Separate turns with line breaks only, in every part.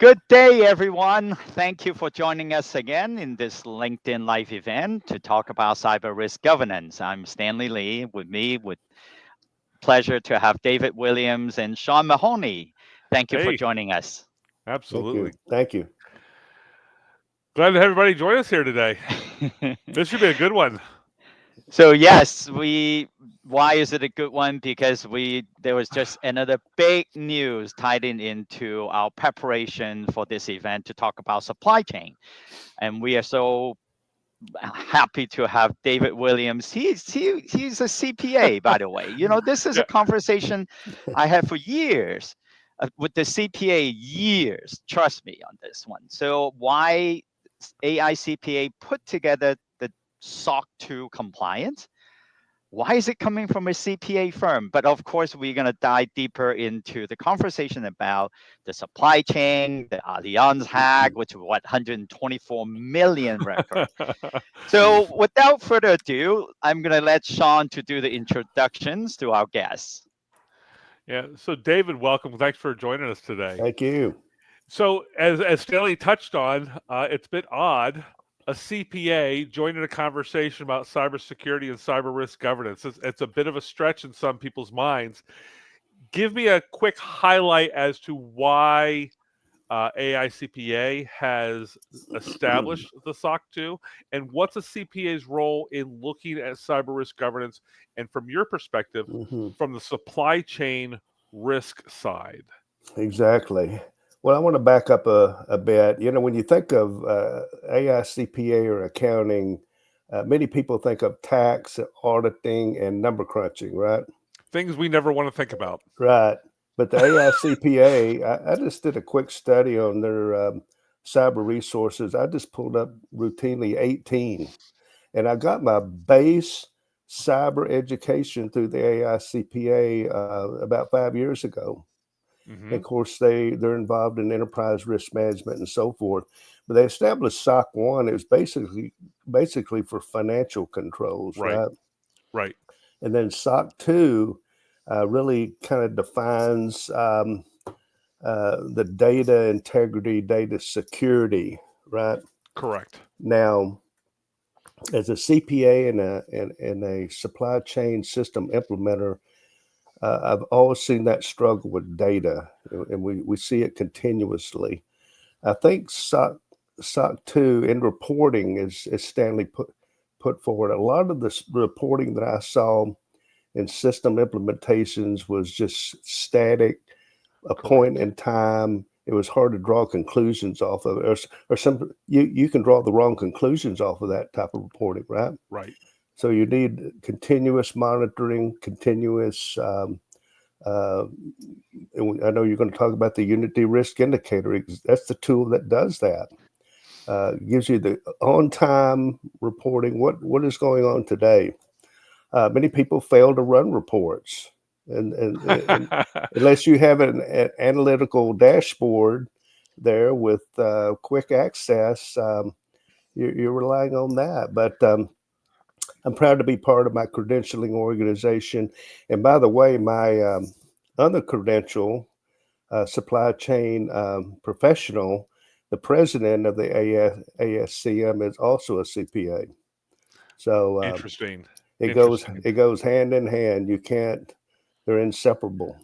Good day, everyone. Thank you for joining us again in this LinkedIn Live event to talk about cyber risk governance. I'm Stanley Lee. With pleasure to have David Williams and Sean Mahoney. Thank you for
Hey,
joining us.
Thank you.
absolutely.
Thank you.
Glad to have everybody join us here today. This should be a good one.
So yes, we. Why is it a good one? Because there was just another big news tied into our preparation for this event to talk about supply chain, and we are so happy to have David Williams. He's a CPA, by the way. This is
Yeah.
a conversation I had for years with the CPA. Years, trust me on this one. So why AICPA put together the SOC 2 compliance? Why is it coming from a CPA firm? But of course, we're going to dive deeper into the conversation about the supply chain, the Allianz hack, which was what 124 million record. So without further ado, I'm going to let Sean to do the introductions to our guests.
Yeah. So, David, welcome. Thanks for joining us today.
Thank you.
So, as Stanley touched on, it's a bit odd a CPA joining a conversation about cybersecurity and cyber risk governance. It's a bit of a stretch in some people's minds. Give me a quick highlight as to why AICPA has established the SOC 2, and what's a CPA's role in looking at cyber risk governance, and from your perspective,
Hmm.
from the supply chain risk side.
Exactly. Well, I want to back up a bit. When you think of AICPA or accounting, many people think of tax, auditing, and number crunching, right?
Things we never want to think about.
Right. But the AICPA, I just did a quick study on their cyber resources. I just pulled up routinely 18, and I got my base cyber education through the AICPA about 5 years ago. And
Hmm.
of course, they're involved in enterprise risk management and so forth. But they established SOC 1. It was basically for financial controls,
Right,
right?
right,
And then SOC 2 really kind of defines the data integrity, data security, right?
correct.
Now, as a CPA and a supply chain system implementer, I've always seen that struggle with data, and we see it continuously. I think SOC 2 in reporting, as Stanley put forward, a lot of this reporting that I saw in system implementations was just static, a point
Correct.
in time. It was hard to draw conclusions off of it, or some you can draw the wrong conclusions off of that type of reporting, right?
Right.
So you need continuous monitoring, continuous. Uh, and I know you're going to talk about the Unity Risk Indicator. That's the tool that does that. Gives you the on-time reporting. What is going on today? Many people fail to run reports, and unless you have an analytical dashboard there with quick access, you're relying on that. But I'm proud to be part of my credentialing organization. And by the way, my other credential, supply chain professional, the president of the ASCM is also a CPA. So
Interesting.
it goes
Interesting.
it goes hand in hand. You can't; they're inseparable.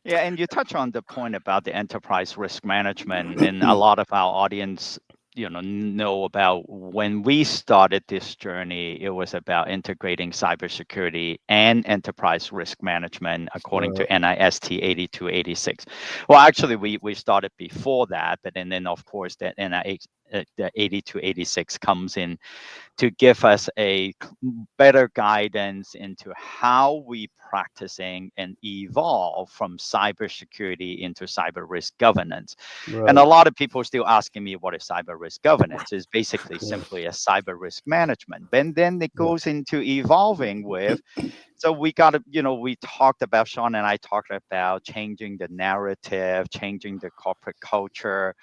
Yeah, and you touch on the point about the enterprise risk management, and a lot of our audience, know about when we started this journey. It was about integrating cybersecurity and enterprise risk management according to
Right.
NIST 8286. Well, actually, we started before that, but then of course that NIH. The 8286 comes in to give us a better guidance into how we practicing and evolve from cybersecurity into cyber risk governance. And a
Right.
lot of people still asking me what is cyber risk governance. Is basically
Yeah.
simply a cyber risk management. And then it
Yeah.
goes into evolving with. So we got to, we talked about, Sean and I talked about changing the narrative, changing the corporate culture,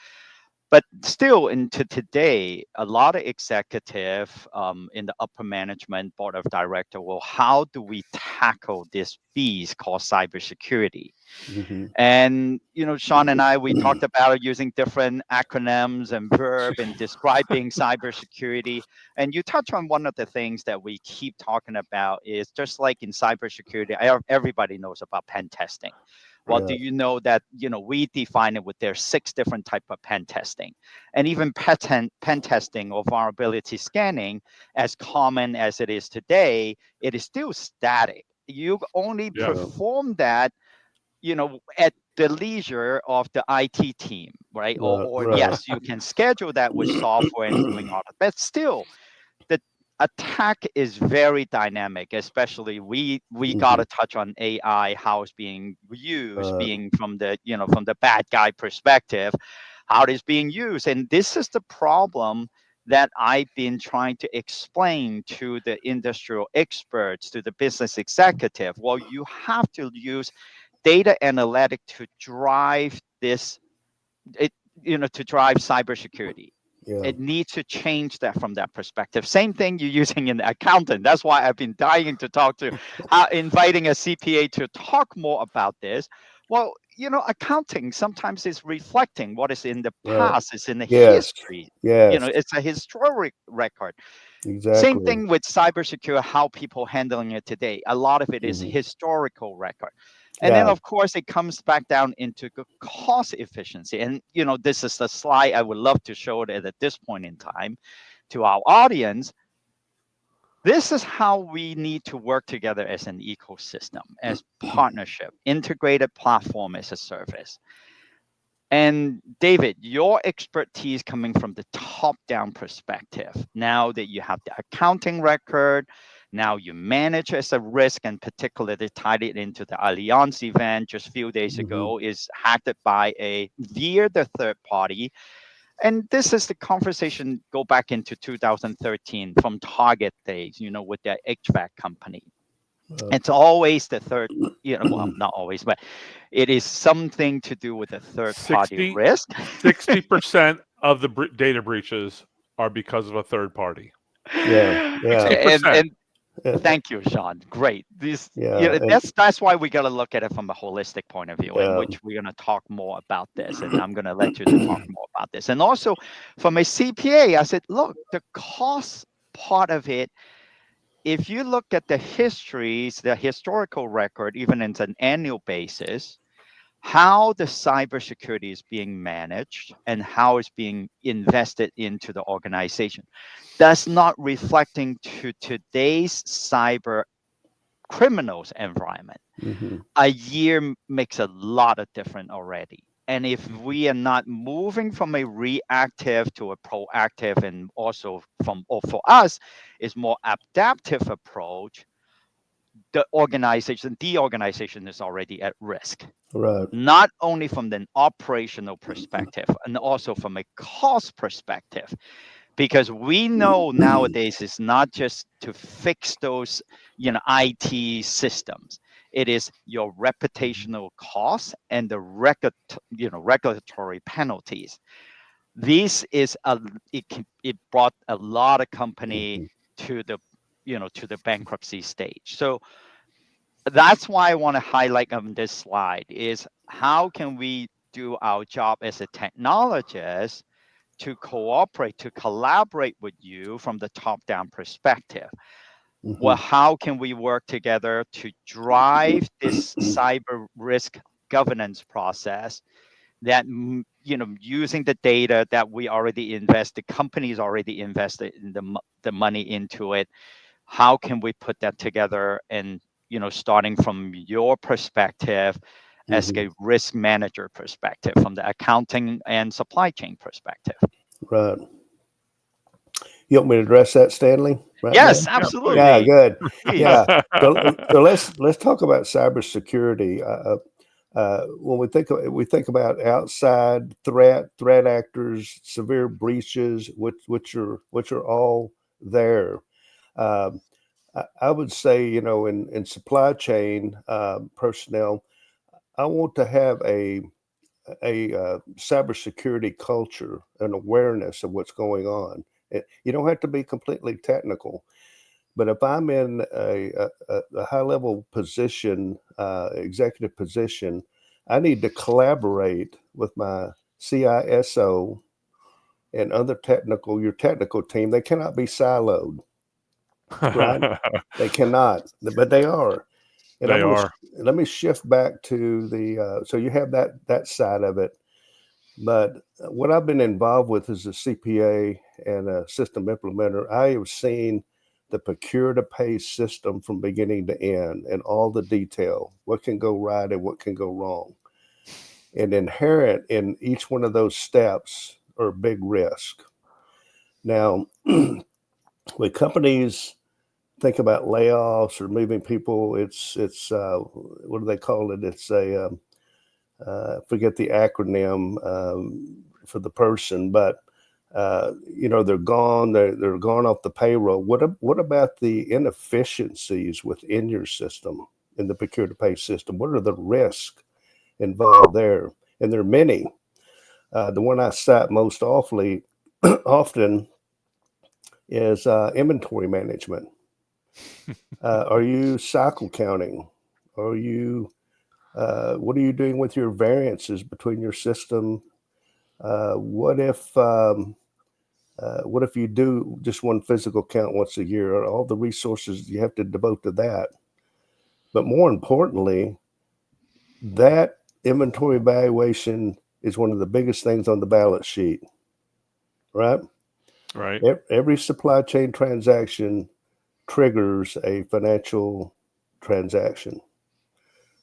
But still, into today, a lot of executive in the upper management board of director, well, how do we tackle this beast called cybersecurity?
Mm-hmm.
And Sean and I, we talked about using different acronyms and verb in describing cybersecurity. And you touch on one of the things that we keep talking about is just like in cybersecurity, everybody knows about pen testing. Well, do
Yeah.
you know that we define it with their 6 different type of pen testing, and even pen testing or vulnerability scanning, as common as it is today, it is still static. You only
Yeah.
perform that at the leisure of the IT team, right? Or
Right.
yes, you can schedule that with software and doing all that, but still, the attack is very dynamic. Especially, we got to touch on AI, how it's being used, being from the from the bad guy perspective, how it is being used, and this is the problem that I've been trying to explain to the industrial experts, to the business executive. Well, you have to use data analytic to drive this, to drive cybersecurity.
Yeah.
It needs to change that from that perspective. Same thing you're using in the accountant. That's why I've been dying to talk to, inviting a CPA to talk more about this. Well, accounting sometimes is reflecting what is in the
Right.
past, it's in the
Yes.
history.
Yes.
It's a historic record. Same
Exactly.
thing with cybersecurity, how people handling it today. A lot of it is historical record. And then,
Yeah.
of course, it comes back down into cost efficiency. And, this is the slide I would love to show it at this point in time to our audience. This is how we need to work together as an ecosystem, as partnership, integrated platform as a service. And David, your expertise coming from the top-down perspective, now that you have the accounting record, now you manage as a risk, and particularly tied it into the Allianz event just a few days ago, is hacked by via the third party. And this is the conversation go back into 2013 from Target days, with their HVAC company. It's always the third, well, not always, but it is something to do with a third party risk.
60% of the data breaches are because of a third party.
Yeah. Yeah.
60%.
And thank you, Sean. Great.
Yeah.
That's why we got to look at it from a holistic point of view, in
Yeah.
which we're going to talk more about this, and I'm going to let you to talk more about this. And also, from a CPA, I said, look, the cost part of it, if you look at the historical record, even in an annual basis, how the cybersecurity is being managed and how it's being invested into the organization does not reflecting to today's cyber criminals environment. A year makes a lot of difference already. And if we are not moving from a reactive to a proactive, and also for us, is more adaptive approach, the organization is already at risk.
Right.
Not only from the operational perspective, and also from a cost perspective, because we know nowadays it's not just to fix those IT systems. It is your reputational costs and the regulatory penalties. This is it brought a lot of company to the to the bankruptcy stage. So that's why I want to highlight on this slide is how can we do our job as a technologist to cooperate, to collaborate with you from the top-down perspective. Well, how can we work together to drive this cyber risk governance process that, using the data that we already invest, the companies already invested in the money into it, how can we put that together? And, starting from your perspective as a risk manager perspective, from the accounting and supply chain perspective.
Right. You want me to address that, Stanley? Right
Yes,
now?
absolutely.
Yeah, good.
Please.
Yeah. So let's talk about cybersecurity. When we think about outside threat actors, severe breaches, which are all there. I would say, in supply chain personnel, I want to have a cybersecurity culture and awareness of what's going on. You don't have to be completely technical, but if I'm in a high level position, executive position, I need to collaborate with my CISO and your technical team. They cannot be siloed, right? They cannot, but they are. And
They are.
let me shift back to the so you have that side of it, but what I've been involved with as a CPA and a system implementer, I have seen the procure to pay system from beginning to end and all the detail, what can go right and what can go wrong. And inherent in each one of those steps are big risk. Now, when companies think about layoffs or moving people, it's what do they call it? It's a forget the acronym for the person, but they're gone. They're gone off the payroll. What about the inefficiencies within your system, in the procure to pay system? What are the risks involved there? And there are many. The one I cite most often is inventory management. Are you cycle counting? Are you what are you doing with your variances between your system? What if you do just one physical count once a year? All the resources you have to devote to that. But more importantly, that inventory evaluation is one of the biggest things on the balance sheet, right?
Right.
Every supply chain transaction triggers a financial transaction.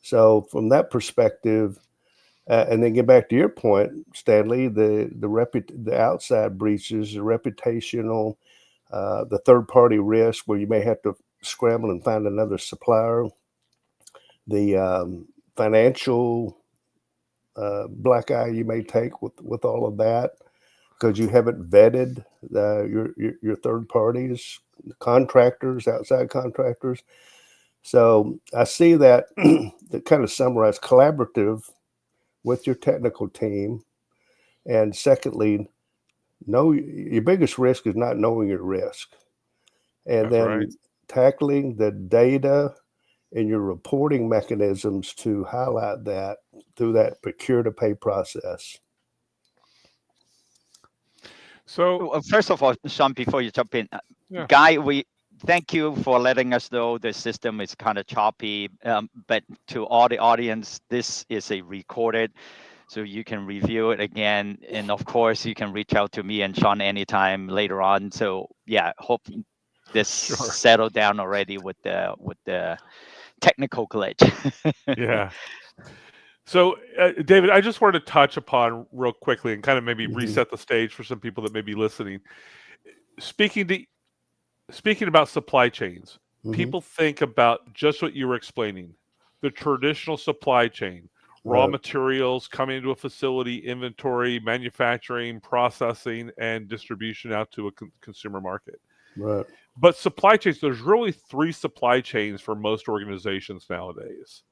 So from that perspective, and then get back to your point, Stanley, the outside breaches, the reputational, the third party risk where you may have to scramble and find another supplier, the financial black eye you may take with all of that because you haven't vetted your third parties, contractors, outside contractors. So I see that to kind of summarize collaborative with your technical team. And secondly, know your biggest risk is not knowing your risk. And
That's
then
right.
tackling the data and your reporting mechanisms to highlight that through that procure to pay process.
So
Well, first of all, Sean, before you jump in,
yeah.
Guy, we thank you for letting us know the system is kind of choppy. But to all the audience, this is a recorded, so you can review it again. And of course, you can reach out to me and Sean anytime later on. So yeah, hope this
Sure.
settled down already with the technical glitch.
Yeah. So, David, I just wanted to touch upon real quickly and kind of maybe
Mhm.
reset the stage for some people that may be listening. Speaking about supply chains,
Mhm.
people think about just what you were explaining, the traditional supply chain, raw
Right.
materials coming into a facility, inventory, manufacturing, processing, and distribution out to a consumer market.
Right.
But supply chains, there's really 3 supply chains for most organizations nowadays.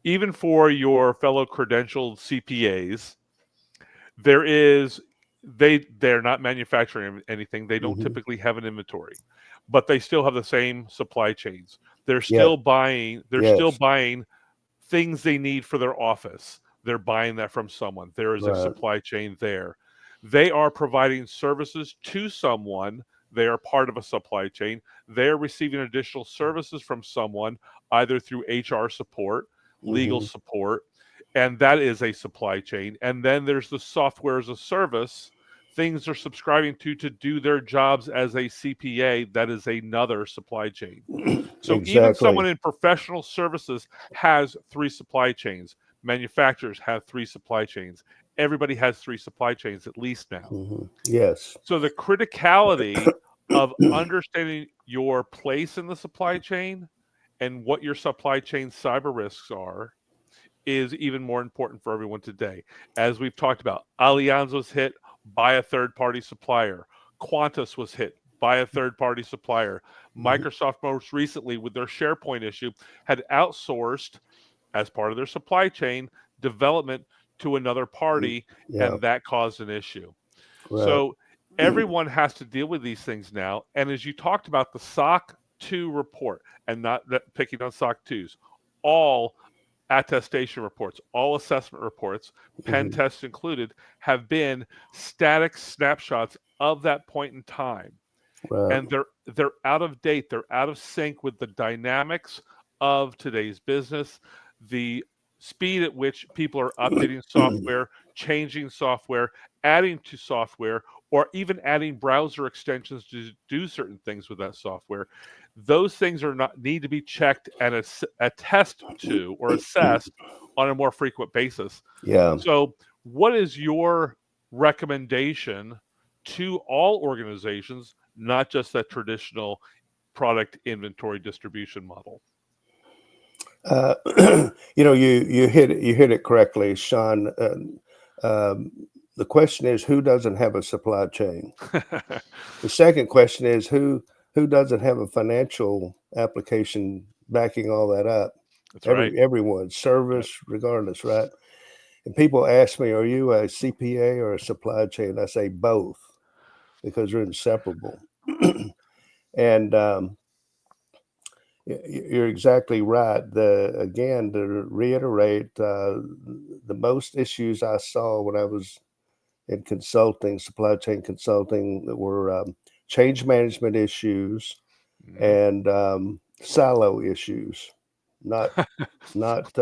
Even for your fellow credentialed CPAs, they're not manufacturing anything. They don't
Mhm.
typically have an inventory, but they still have the same supply chains. They're
Yeah.
still buying
Yes.
things they need for their office. They're buying that from someone. There is a
Right.
supply chain there. They are providing services to someone. They are part of a supply chain. They're receiving additional services from someone, either through HR support, legal
Mhm.
support, and that is a supply chain. And then there's the software as a service, things they're subscribing to do their jobs as a CPA. That is another supply chain. So even someone
Exactly.
in professional services has 3 supply chains. Manufacturers have 3 supply chains. Everybody has 3 supply chains at least now.
Mhm. Yes.
So the criticality of understanding your place in the supply chain and what your supply chain cyber risks are is even more important for everyone today. As we've talked about, Allianz was hit by a third-party supplier. Qantas was hit by a third-party supplier.
Mhm.
Microsoft most recently, with their SharePoint issue, had outsourced, as part of their supply chain, development to another party,
Yeah.
and that caused an issue.
Right.
So everyone has to deal with these things now. And as you talked about the SOC 2 report, and not that picking on SOC 2s, all attestation reports, all assessment reports, pen
Mhm.
tests included, have been static snapshots of that point in time.
Right.
And they're out of date, they're out of sync with the dynamics of today's business, the speed at which people are updating software, changing software, adding to software, or even adding browser extensions to do certain things with that software. Those things need to be checked and attest to or assessed on a more frequent basis.
Yeah.
So, what is your recommendation to all organizations, not just that traditional product inventory distribution model?
You hit it correctly, Sean. The question is, who doesn't have a supply chain? The second question is, who doesn't have a financial application backing all that up?
That's right.
Everyone, service, regardless, right? And people ask me, are you a CPA or a supply chain? I say both, because they're inseparable. And you're exactly right. Again, to reiterate, the most issues I saw when I was in consulting, supply chain consulting, that were change management issues
Mhm.
and silo issues, not not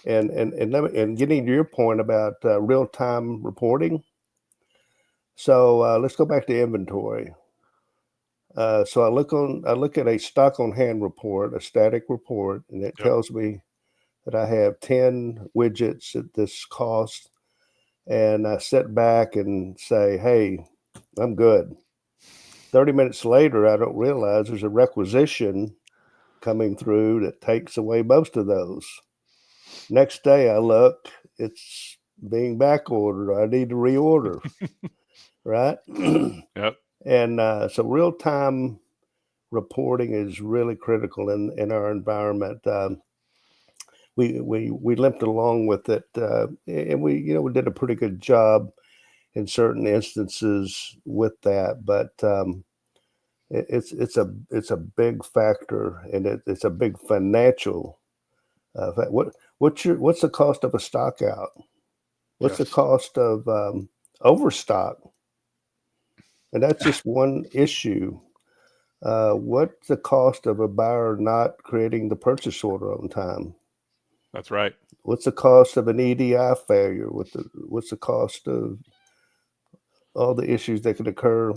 and getting to your point about real time reporting. So let's go back to inventory. So I look at a stock on hand report, a static report, and it
Yep.
tells me that I have 10 widgets at this cost. And I sit back and say, hey, I'm good. 30 minutes later, I don't realize there's a requisition coming through that takes away most of those. Next day I look, it's being back ordered. I need to reorder, right?
Yep.
And so real time reporting is really critical in our environment. We limped along with it, and we did a pretty good job in certain instances with that. But it's a big factor, and it's a big financial. What's the cost of a stock out? What's the
Yes.
cost of overstock? And that's just one issue. What's the cost of a buyer not creating the purchase order on time?
That's right.
What's the cost of an EDI failure? What's the cost of all the issues that could occur?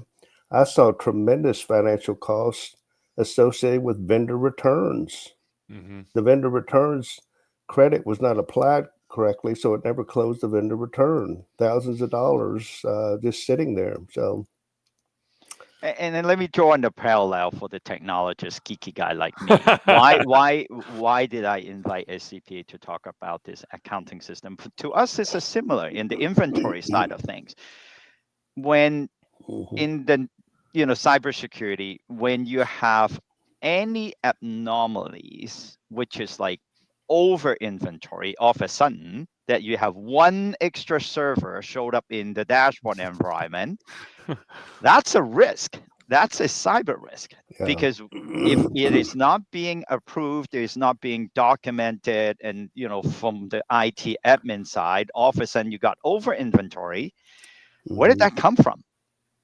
I saw tremendous financial costs associated with vendor returns.
Hmm.
The vendor returns credit was not applied correctly, so it never closed the vendor return. Thousands of dollars just sitting there. So
And then let me draw on the parallel for the technologist, geeky guy like me. Why did I invite SCPA to talk about this accounting system? To us, it's a similar in the inventory side of things. When
mhm,
in the cybersecurity, when you have any abnormalies, which is like over inventory, all of a sudden that you have one extra server showed up in the dashboard environment, that's a risk. That's a cyber risk,
yeah,
because if it is not being approved, it is not being documented, and from the IT admin side, all of a sudden you got over inventory. Where did
mhm,
that come from?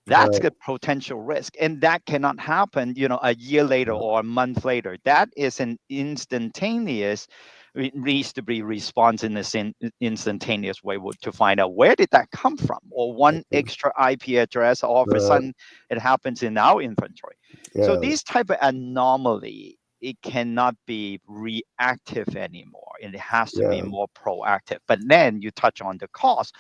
That's
right,
the potential risk, and that cannot happen a year later or a month later. That is an instantaneous, needs to be response in this instantaneous way to find out where did that come from, or one
mhm,
extra IP address, all of a
right,
sudden it happens in our inventory. So
yeah,
these type of anomaly, it cannot be reactive anymore, and it has to be
yeah,
more proactive. But then you touch on the cost.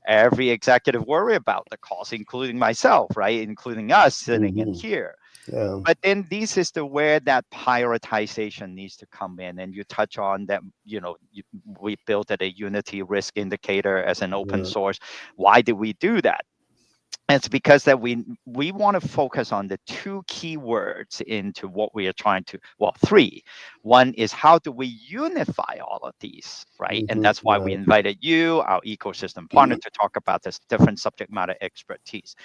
Every executive worry about the cost, including myself, right? Including us sitting in
mhm,
here.
yeah,
But then this is where that prioritization needs to come in. And you touch on that, we built a Unity risk indicator as an open
yeah,
source. Why did we do that? It's because that we want to focus on the two key words into what we are trying to, well, three. One is how do we unify all of these, right? And that's why we
Right.
invited you, our ecosystem partner, to talk about this different subject matter expertise.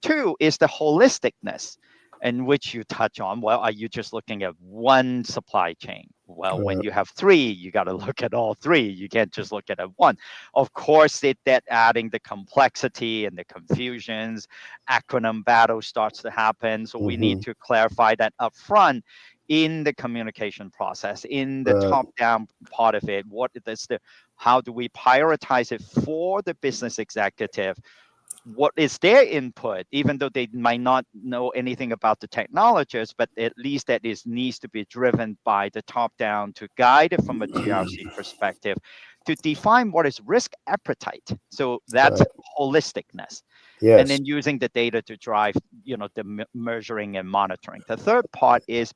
Two is the holisticness, in which you touch on. Well, are you just looking at one supply chain? Well, when
Right.
you have three, you got to look at all three. You can't just look at one. Of course, that adding the complexity and the confusions, acronym battle starts to happen. So we need
Mhm.
to clarify that up front in the communication process, in the
Right.
top-down part of it. What is the how do we prioritize it for the business executive? What is their input, even though they might not know anything about the technologies, but at least that is needs to be driven by the top down to guide it from a GRC perspective to define what is risk appetite. So that's
Right.
holisticness. And
Yes.
then using the data to drive, the measuring and monitoring. The third part is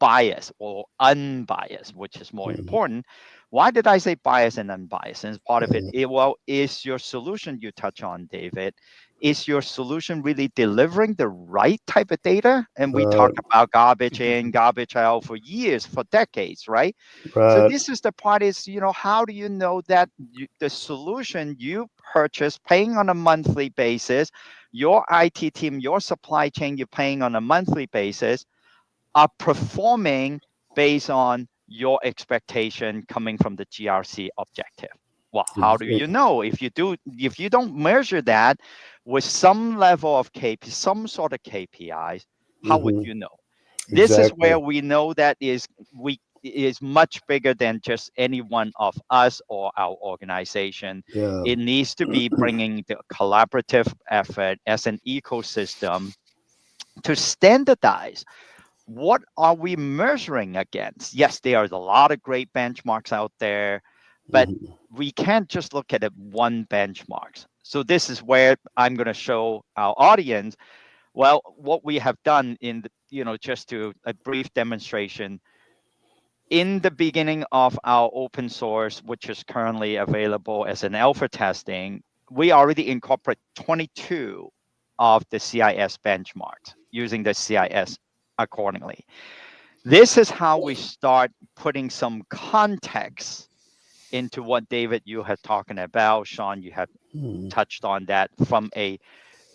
bias or unbiased, which is more
Mhm.
important. Why did I say bias and unbiased? And part of it,
Mhm.
well, is your solution you touch on, David, is your solution really delivering the right type of data? And we
Right.
talked about garbage in, garbage out for years, for decades, right? So
Right.
this is the part is, how do you know that the solution you purchase paying on a monthly basis, your IT team, your supply chain, you're paying on a monthly basis, are performing based on your expectation coming from the GRC objective. Well, how do you know if you don't measure that with some level of KP, some sort of KPIs, how would
Mhm.
you know? This is
Exactly.
where we know that is much bigger than just any one of us or our organization.
Yeah.
It needs to be bringing the collaborative effort as an ecosystem to standardize what are we measuring against? Yes, there are a lot of great benchmarks out there, but
Mhm.
we can't just look at it one benchmarks. So this is where I'm going to show our audience, well, what we have done in the, just to a brief demonstration. In the beginning of our open source, which is currently available as an alpha testing, we already incorporate 22 of the CIS benchmarks using the CIS accordingly. This is how we start putting some context into what David you had talking about. Sean, you have
Mhm.
touched on that from a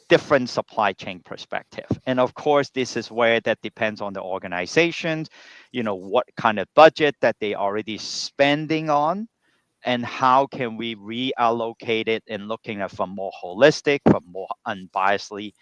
different supply chain perspective. And of course, this is where that depends on the organizations, what kind of budget that they already spending on, and how can we reallocate it and looking at from more holistic, from more unbiasedly.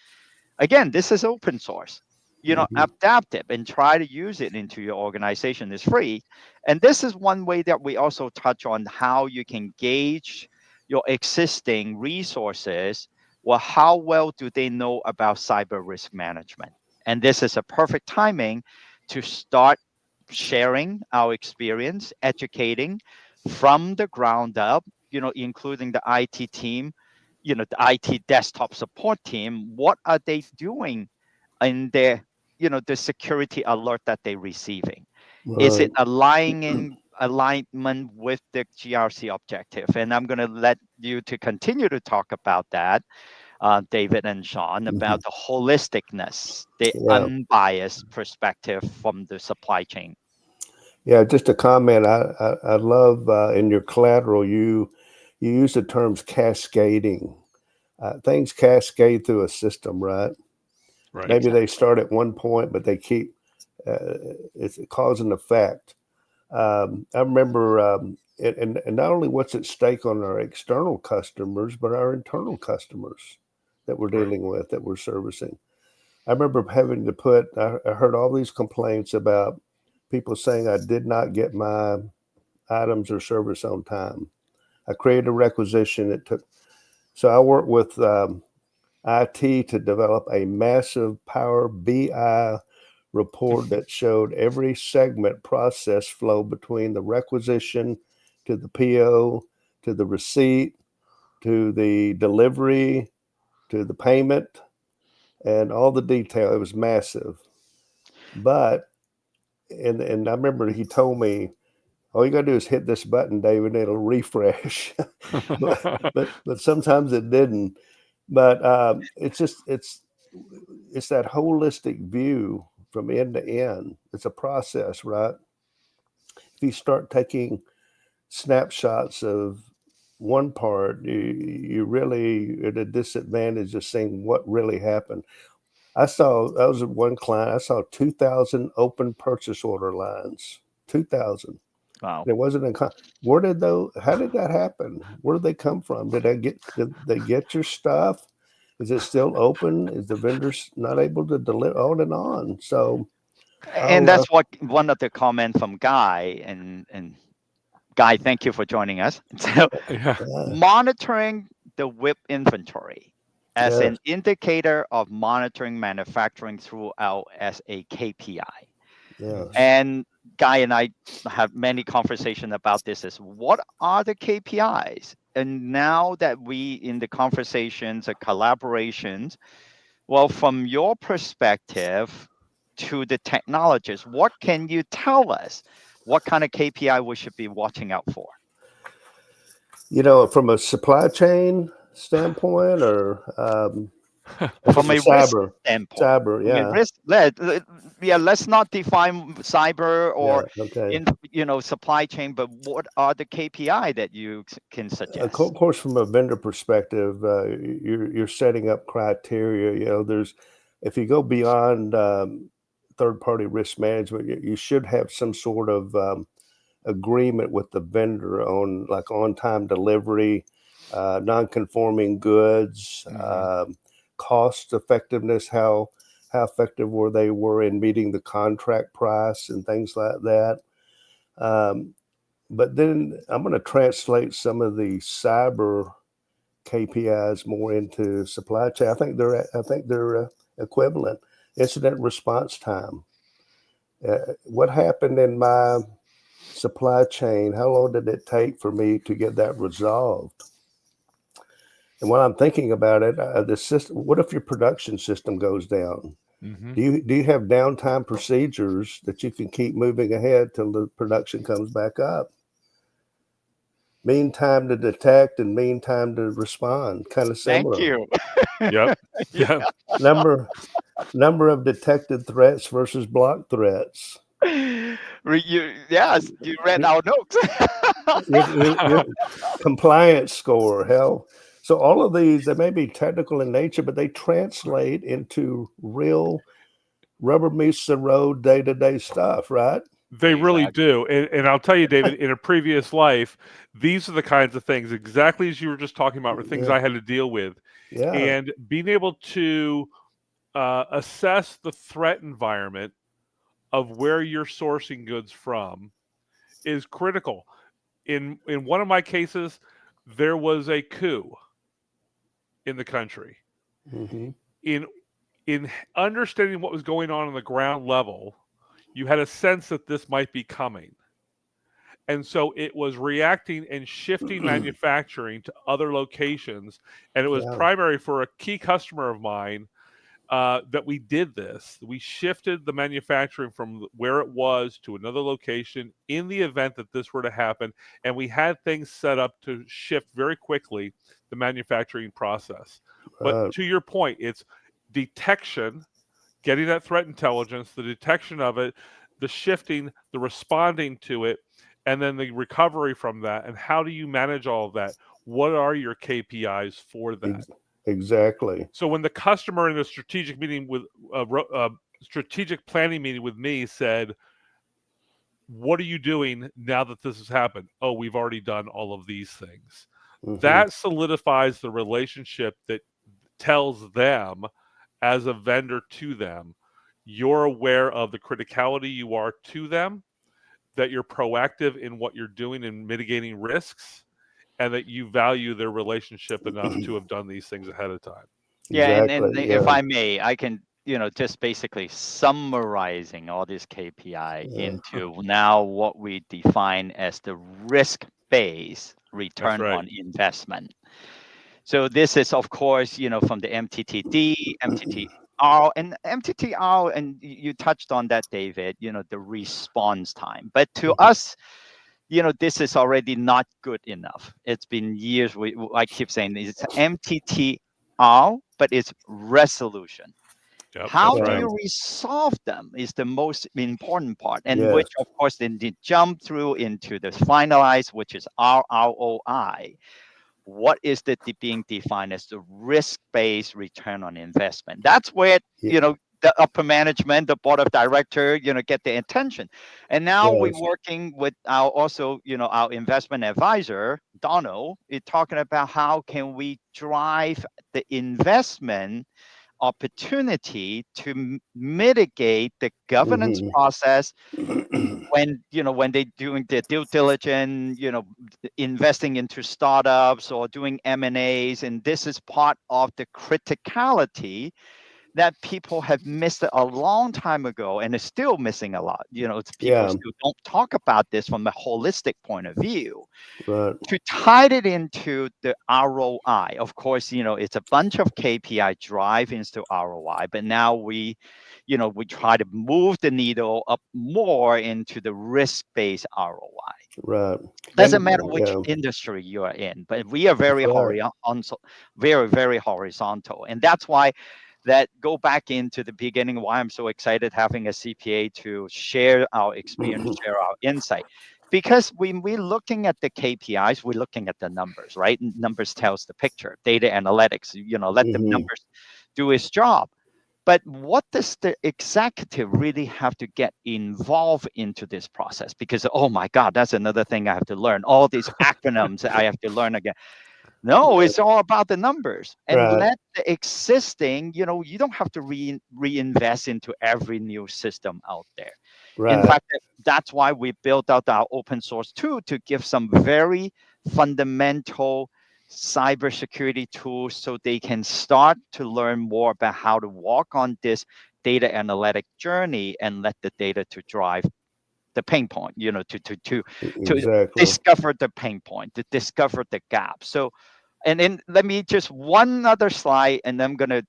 Again, this is open source.
Mhm.
Adapt it and try to use it into your organization. It's free. And this is one way that we also touch on how you can gauge your existing resources. Well, how well do they know about cyber risk management? And this is a perfect timing to start sharing our experience, educating from the ground up, including the IT team, the IT desktop support team. What are they doing in their, the security alert that they're receiving? Is it
Right.
alignment with the GRC objective? And I'm going to let you to continue to talk about that, David and Sean,
Mhm.
about the holisticness, the
Yeah.
unbiased perspective from the supply chain.
Yeah. Just a comment. I love in your collateral you use the terms cascading. Things cascade through a system, right?
Right.
Maybe they
Exactly.
start at one point, but they keep it's a cause and effect. I remember, and not only what's at stake on our external customers, but our internal customers that we're
Right.
dealing with, that we're servicing. I remember having to I heard all these complaints about people saying I did not get my items or service on time. I created a requisition. So I worked with IT to develop a massive Power BI report that showed every segment process flow between the requisition to the PO to the receipt to the delivery to the payment and all the detail. It was massive. But and I remember he told me, all you gotta do is hit this button, David, and it'll refresh. but but sometimes it didn't. But it's that holistic view from end to end. It's a process, right? If you start taking snapshots of one part, you really at a disadvantage of seeing what really happened. I was at one client. I saw 2,000 open purchase order lines. 2,000.
Wow.
It wasn't in. How did that happen? Where did they come from? Did they get your stuff? Is it still open? Is the vendors not able to deliver? On and on. So,
And that's what one of the comments from Guy and Guy, thank you for joining us. So
Yeah.
monitoring the WIP inventory as
Yes.
an indicator of monitoring manufacturing throughout as a KPI.
Yes.
And Guy and I have many conversations about this is what are the KPIs? And now that we in the conversations and collaborations, well, from your perspective to the technologists, what can you tell us? What kind of KPI we should be watching out for?
From a supply chain standpoint, or
From a risk standpoint.
cyber,
I mean, let's not define cyber or
okay.
supply chain, but what are the KPI that you can suggest?
Of course, from a vendor perspective, you're setting up criteria. If you go beyond third-party risk management, you should have some sort of agreement with the vendor on like on-time delivery, non-conforming goods, cost effectiveness, how effective they were in meeting the contract price and things like that. But then I'm going to translate some of the cyber KPIs more into supply chain. I think they're equivalent. Incident response time. What happened in my supply chain? How long did it take for me to get that resolved? And when I'm thinking about it, the system. What if your production system goes down? Do you have downtime procedures that you can keep moving ahead till the production comes back up? Mean time to detect and mean time to respond, kind of similar.
Thank you.
Yep. Yeah.
Number of detected threats versus blocked threats.
Yes, you read our notes.
your compliance score, hell. So all of these, they may be technical in nature, but they translate into real rubber meets the road day-to-day stuff, right?
They really do. And I'll tell you, David, in a previous life, these are the kinds of things, exactly as you were just talking about, were things I had to deal with.
Yeah.
And being able to assess the threat environment of where you're sourcing goods from is critical. In one of my cases, there was a coup in the country. In understanding what was going on the ground level, you had a sense that this might be coming. And so it was reacting and shifting manufacturing to other locations. And it was primary for a key customer of mine that we did this. We shifted the manufacturing from where it was to another location in the event that this were to happen. And we had things set up to shift very quickly the manufacturing process. But to your point, it's detection, getting that threat intelligence, the detection of it, the shifting, the responding to it, and then the recovery from that. And how do you manage all of that? What are your KPIs for that?
Exactly.
So when the customer in a strategic meeting with strategic planning meeting with me said, what are you doing now that this has happened? Oh, we've already done all of these things. That solidifies the relationship that tells them as a vendor to them, you're aware of the criticality you are to them, that you're proactive in what you're doing in mitigating risks, and that you value their relationship enough to have done these things ahead of time.
Yeah, and if I may, I can, just basically summarizing all this KPI into now what we define as the risk-based return on investment. So this is, of course, from the MTTD, MTTR, and MTTR, and you touched on that, David, the response time. But to us, this is already not good enough. It's been years. I keep saying it's MTTR. how, but it's resolution.
Yep,
How
that's
do
right.
you resolve them is the most important part, and
Yes.
which, of course, then they jump through into the finalize, which is ROI. What is being defined as the risk-based return on investment? That's where
Yeah.
the upper management, the board of director, get the attention. And now we're
Yes.
working with our also, our investment advisor, Donald, is talking about how can we drive the investment opportunity to mitigate the governance
Mhm.
process when they doing their due diligence, investing into startups or doing M&As, and this is part of the criticality that people have missed a long time ago and is still missing a lot. It's people
Yeah.
still don't talk about this from a holistic point of view.
Right.
To tie it into the ROI, of course, it's a bunch of KPI drive into ROI, but now we try to move the needle up more into the risk-based ROI.
Right.
Doesn't
And
matter which
yeah,
industry you are in, but we are
that's
very
right.
horizontal, very, very horizontal. And that's why that go back into the beginning why I'm so excited having a CPA to share our experience, share our insight. Because when we're looking at the KPIs, we're looking at the numbers, right? Numbers tells the picture. Data analytics, let the
Mhm.
numbers do its job. But what does the executive really have to get involved into this process? Because, oh my God, that's another thing I have to learn. All these acronyms that I have to learn again. No,
Yeah.
it's all about the numbers and
Right.
let the existing, you don't have to reinvest into every new system out there. In
Right.
fact, that's why we built out our open source tool to give some very fundamental cybersecurity tools so they can start to learn more about how to walk on this data analytic journey and let the data to drive the pain point, to
Exactly.
discover the pain point, to discover the gap. So, and then let me just one other slide, and I'm gonna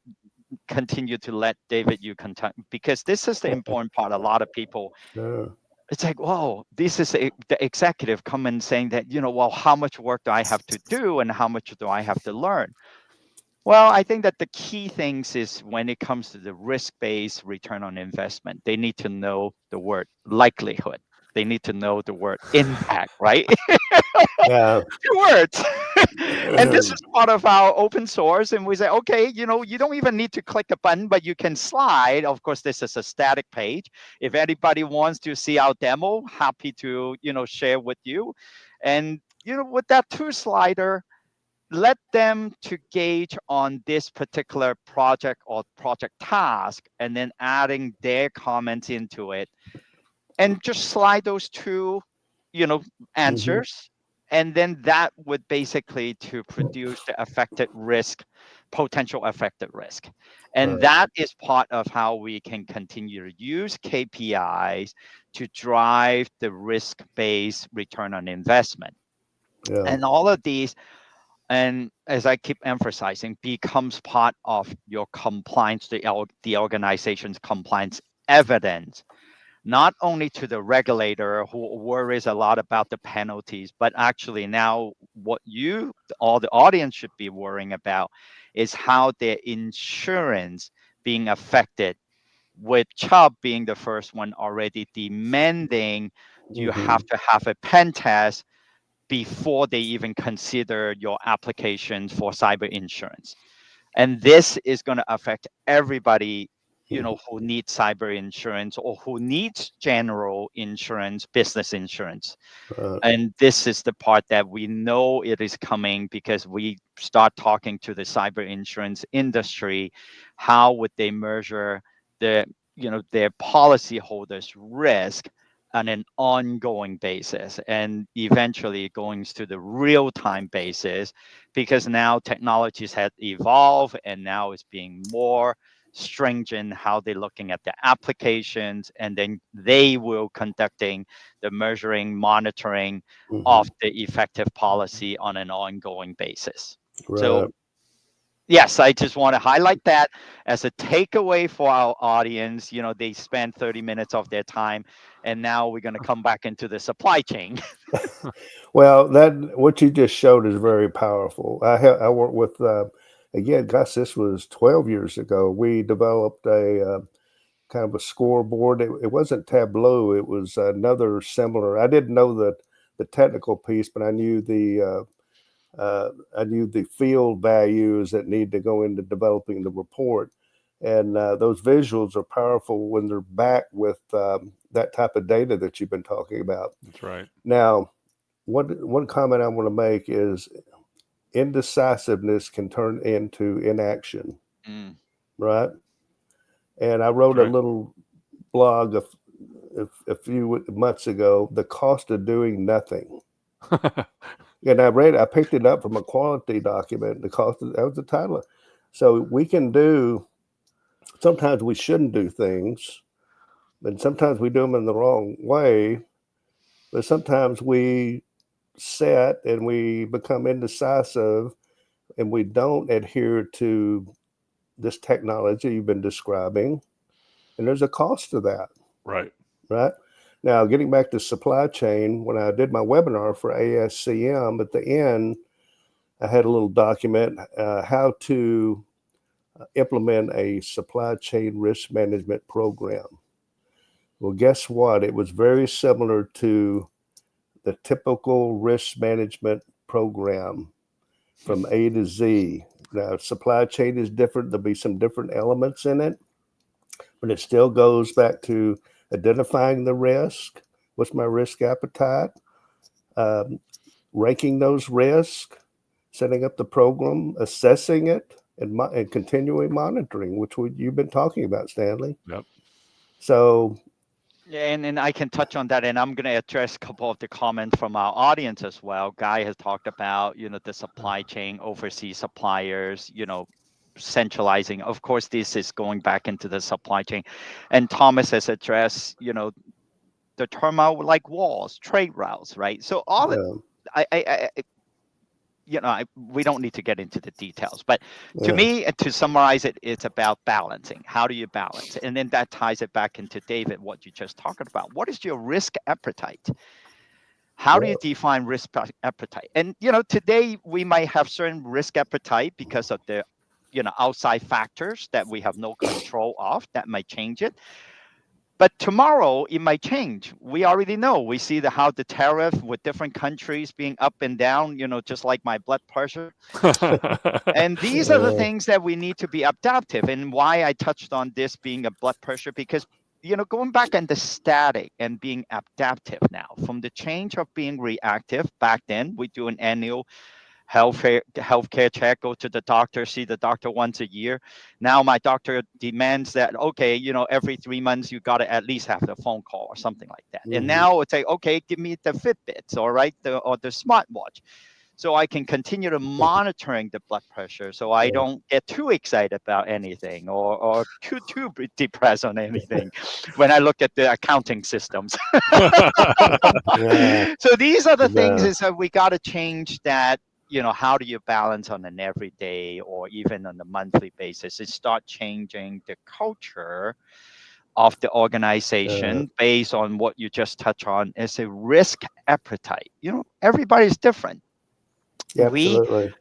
continue to let David you continue because this is the important part. A lot of people,
Yeah.
it's like, whoa, this is the executive coming saying that, well, how much work do I have to do and how much do I have to learn? Well, I think that the key things is when it comes to the risk-based return on investment, they need to know the word likelihood. They need to know the word impact, right?
Yeah.
Two words. And this is part of our open source. And we say, okay, you don't even need to click a button, but you can slide. Of course, this is a static page. If anybody wants to see our demo, happy to, share with you. And, with that two slider, let them to gauge on this particular project or project task and then adding their comments into it and just slide those two
Mhm.
answers, and then that would basically to produce the affected risk, potential affected risk. And
Right.
that is part of how we can continue to use KPIs to drive the risk-based return on investment.
Yeah.
And all of these, and as I keep emphasizing, becomes part of your compliance, the organization's compliance evidence, not only to the regulator who worries a lot about the penalties, but actually now what all the audience should be worrying about is how their insurance being affected, with Chubb being the first one already demanding you have
Mhm.
to have a pen test before they even consider your application for cyber insurance. And this is going to affect everybody, who needs cyber insurance or who needs general insurance, business insurance.
Right.
And this is the part that we know it is coming because we start talking to the cyber insurance industry. How would they measure the, their policyholders' risk on an ongoing basis and eventually going to the real-time basis, because now technologies have evolved and now it's being more stringent how they're looking at the applications, and then they will conducting the measuring, monitoring of
Mhm.
the effective policy on an ongoing basis. So
Right.
yes, I just want to highlight that as a takeaway for our audience. They spend 30 minutes of their time, and now we're going to come back into the supply chain.
Well, that what you just showed is very powerful. I work with again, gosh, this was 12 years ago. We developed a kind of a scoreboard. It wasn't Tableau. It was another similar. I didn't know the technical piece, but I knew the field values that need to go into developing the report. And those visuals are powerful when they're backed with that type of data that you've been talking about.
That's right.
Now, one comment I want to make is indecisiveness can turn into inaction, right? And I wrote a little blog a few months ago, The Cost of Doing Nothing. And I picked it up from a quality document. That was the title. So sometimes we shouldn't do things, and sometimes we do them in the wrong way. But sometimes we set and we become indecisive and we don't adhere to this technology you've been describing. And there's a cost to that.
Right.
Right. Now, getting back to supply chain, when I did my webinar for ASCM, at the end, I had a little document, how to implement a supply chain risk management program. Well, guess what? It was very similar to the typical risk management program from A to Z. Now, supply chain is different. There'll be some different elements in it, but it still goes back to identifying the risk. What's my risk appetite? Ranking those risks, setting up the program, assessing it, and continuing monitoring, which you've been talking about, Stanley.
Yep.
So,
and I can touch on that, and I'm going to address a couple of the comments from our audience as well. Guy has talked about, the supply chain, overseas suppliers, centralizing. Of course, this is going back into the supply chain. And Thomas has addressed, the turmoil like walls, trade routes, right? So all we don't need to get into the details, but to me, to summarize it, it's about balancing. How do you balance? And then that ties it back into David, what you just talked about. What is your risk appetite? How do you define risk appetite? And, today we might have certain risk appetite because of the, outside factors that we have no control of that might change it. But tomorrow it might change. We already know. We see how the tariff with different countries being up and down, just like my blood pressure. And these are the things that we need to be adaptive. And why I touched on this being a blood pressure, because, going back and the static and being adaptive now, from the change of being reactive, back then we do an annual healthcare check, go to the doctor, see the doctor once a year. Now my doctor demands that, okay, every 3 months you got to at least have the phone call or something like that. And now it's like, okay, give me the Fitbits, all right, or the smartwatch, so I can continue to monitoring the blood pressure, so I don't get too excited about anything or too depressed on anything when I look at the accounting systems. So these are the things is that we got to change that. How do you balance on an everyday or even on a monthly basis? Is start changing the culture of the organization based on what you just touched on as a risk appetite. Everybody's different.
absolutely.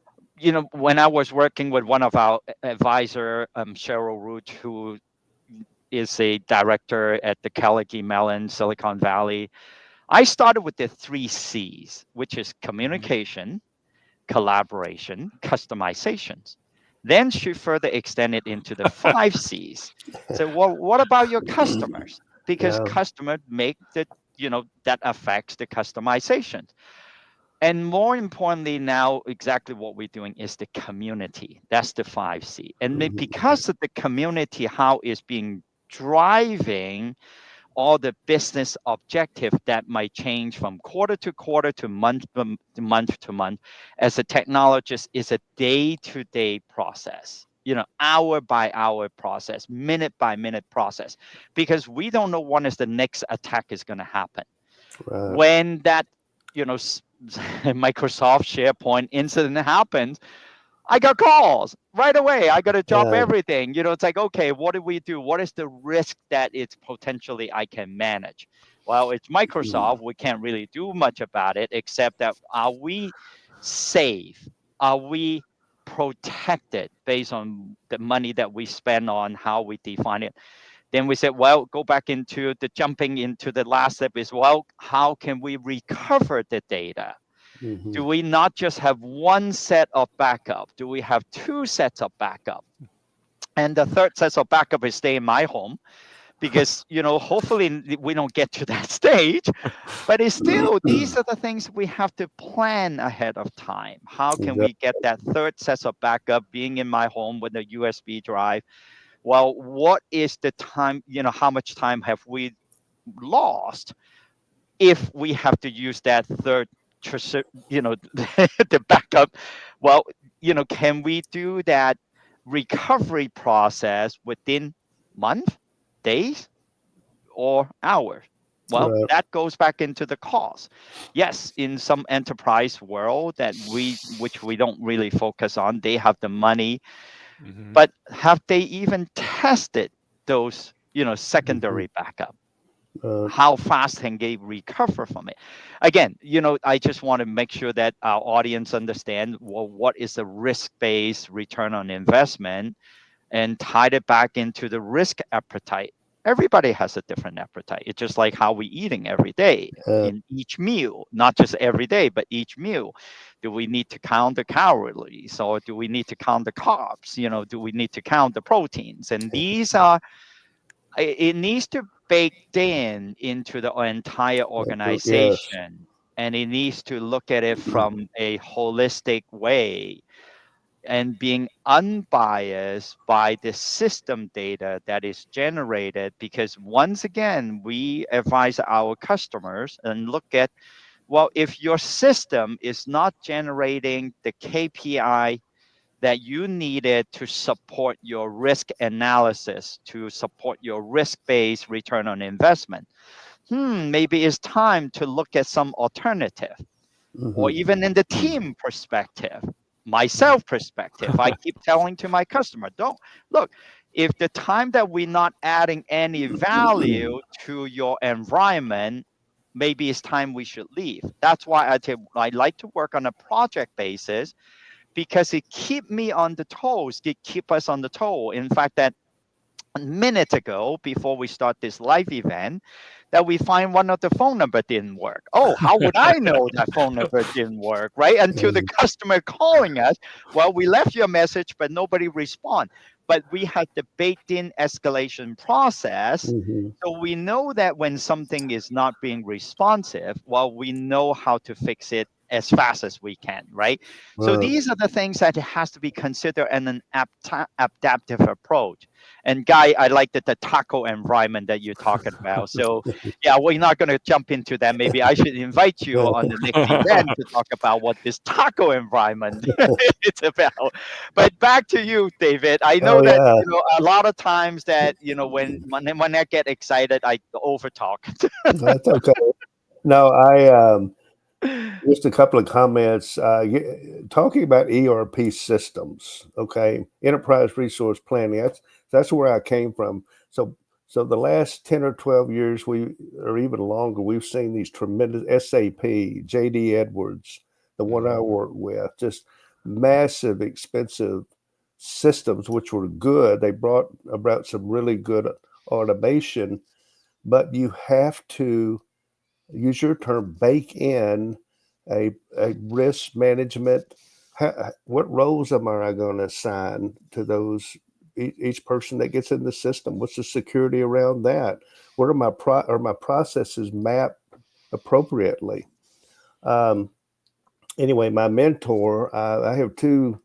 When I was working with one of our advisor, Cheryl Root, who is a director at the Carnegie Mellon, Silicon Valley, I started with the 3 C's, which is communication, collaboration, customizations. Then she further extended into the 5 C's. So, what about your customers? Because customers make that affects the customizations. And more importantly, now exactly what we're doing is the community. That's the 5 C. And because of the community, how it's being driving all the business objective that might change from quarter to quarter to month to month. As a technologist, is a day-to-day process, hour by hour process, minute by minute process, because we don't know when is the next attack is going to happen. When that, Microsoft SharePoint incident happens, I got calls right away. I got to drop everything. It's like, okay, what do we do? What is the risk that it's potentially I can manage? Well, it's Microsoft. We can't really do much about it, except that are we safe? Are we protected based on the money that we spend on how we define it. Then we said, well, go back into the jumping into the last step is, well, how can we recover the data?
Mhm.
Do we not just have one set of backup? Do we have two sets of backup? And the third set of backup is stay in my home, because hopefully we don't get to that stage, but it's still, these are the things we have to plan ahead of time. How can we get that third set of backup being in my home with a USB drive? Well, what is the time, how much time have we lost if we have to use that third, the backup? Well, can we do that recovery process within month, days, or hours? Well,
Right.
that goes back into the cost. Yes, in some enterprise world which we don't really focus on, they have the money,
Mhm.
but have they even tested those, secondary backup? How fast can they recover from it? Again, I just want to make sure that our audience understand, well, what is the risk-based return on investment, and tied it back into the risk appetite. Everybody has a different appetite. It's just like how we eating every day in each meal, not just every day, but each meal. Do we need to count the calories, or do we need to count the carbs? Do we need to count the proteins? And these are, it needs to bake in into the entire
Yes.
organization, and it needs to look at it from a holistic way, and being unbiased by the system data that is generated. Because once again, we advise our customers and look at, well, if your system is not generating the KPI that you needed to support your risk analysis, to support your risk-based return on investment, maybe it's time to look at some alternative. Or even in the team perspective, myself perspective, I keep telling to my customer, don't look, if the time that we're not adding any value to your environment, maybe it's time we should leave. That's why I like to work on a project basis, because it keep me on the toes, it keep us on the toe. In fact, that a minute ago, before we start this live event, that we find one of the phone number didn't work. Oh, how would I know that phone number didn't work, right? Until the customer calling us, well, we left you a message, but nobody respond. But we had the baked-in escalation process, so we know that when something is not being responsive, well, we know how to fix it as fast as we can, right? So these are the things that has to be considered in an adaptive approach. And Guy, I like the taco environment that you're talking about. So yeah, we're not going to jump into that. Maybe I should invite you on the next event to talk about what this taco environment is about. But back to you, David. I know that a lot of times that when I get excited, I overtalk.
That's okay. No, I just a couple of comments. Talking about ERP systems, okay, enterprise resource planning. That's where I came from. So the last 10 or 12 years, or even longer, we've seen these tremendous SAP, JD Edwards, the one I work with, just massive, expensive systems, which were good. They brought about some really good automation, but you have to use your term, bake in a risk management. What roles am I going to assign to those each person that gets in the system? What's the security around that? What are my processes mapped appropriately? Anyway, my mentor, I have 2